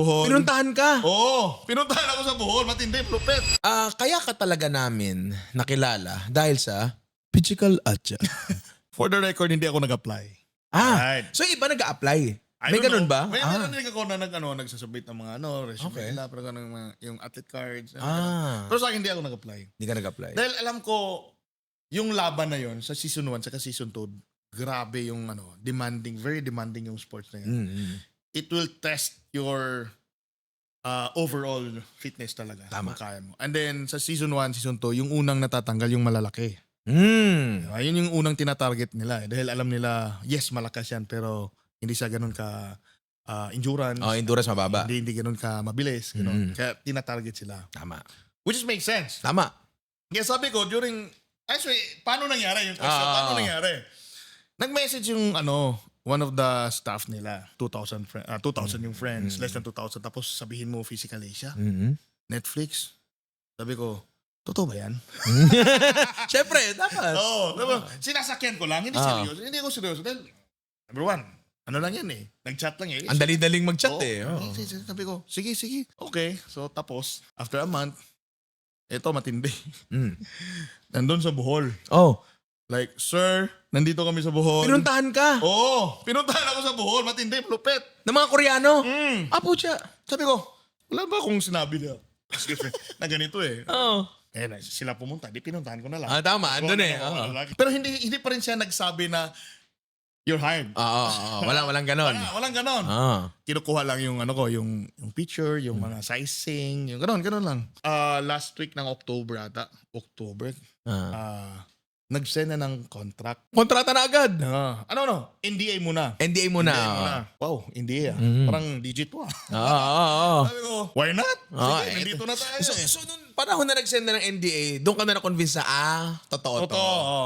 Bohol. Pinuntahan ka. Oo, pinuntahan ako sa Bohol. Matindi, lupit. Kaya ka talaga namin nakilala dahil sa physical atcha. For the record, hindi ako nag-apply. Right. So iba nag-a-apply. I May don't ganun know. ba? May narinig ako na nagsasubmit ng mga resume Okay. nila, pero ganun, yung athlete cards. Ah. Pero sa akin, hindi ako nag-apply. Hindi ka nag-apply. Dahil alam ko, yung laban na yon sa season 1 saka season 2, grabe yung demanding, very demanding yung sports na yun. Mm-hmm. It will test your overall fitness talaga. Tama. Kung kaya mo. And then, sa season 1, season 2, yung unang natatanggal yung malalaki. Yun yung unang tinatarget nila. Dahil alam nila, yes, malakas yan, pero hindi siya ganun ka endurance. Endurance mababa. Hindi ganun ka mabilis. Ganun. Kaya tinatarget sila. Tama. Which is makes sense. Tama. Kaya sabi ko, actually, paano nangyari yung question? Paano nangyari? Nag-message yung one of the staff nila, 2,000 yung friends, less than 2,000, tapos sabihin mo physical Asia, Netflix. Sabi ko, totoo ba yan? Siyempre, dapat. Oo. Sinasakyan ko lang, hindi seryoso. Hindi ako seryoso. Dahil, number one, ano lang yan eh. Nag-chat lang eh. Ang dali-daling mag-chat Oo. eh. Oh. Sabi ko, sige. Okay. So, tapos, after a month, eto matindi. Nandun sa Bohol. Oh. Like, sir, nandito kami sa Bohol. Pinuntahan ka. Oo. Pinuntahan ako sa Bohol. Matindi, lupit. Ng mga Koreano. Pucha. Sabi ko, wala ba akong sinabi na, excuse me, na ganito eh. Oh. Sila pumunta, di pinuntahan ko na lang. Tama. Andun eh. Pero hindi pa rin siya nagsabi na you're hired. Walang ganon. Walang ganon. Kinukuha lang yung yung picture, yung mga sizing, yung ganon lang. Last week ng October ata, nag-send na ng contract. Kontrata na agad. NDA muna. NDA muna. Wow, NDA Parang digit to Sabi ko, why not? Sige, nandito na tayo. So nung panahon na nag-send na ng NDA, doon ka na na-convince na, totoo to. Totoo.